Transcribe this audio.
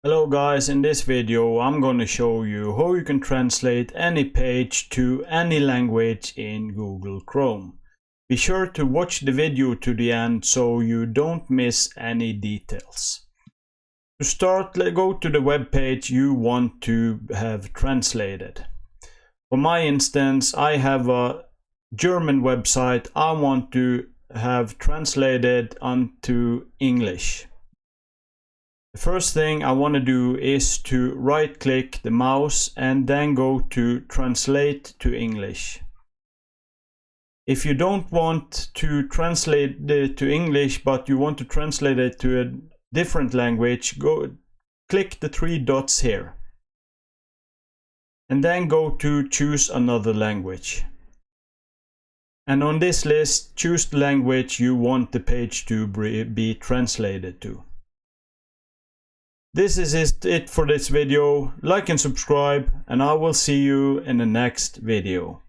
Hello guys, in this video I'm going to show you how you can translate any page to any language in Google Chrome. Be sure to watch the video to the end so you don't miss any details. To start, go to the web page you want to have translated. For my instance, I have a German website I want to have translated onto English. The first thing I want to do is to right click the mouse and then go to translate to English. If you don't want to translate it to English but you want to translate it to a different language, click the three dots here and then go to choose another language. And on this list, choose the language you want the page to be translated to. This is it for this video. Like and subscribe, and I will see you in the next video.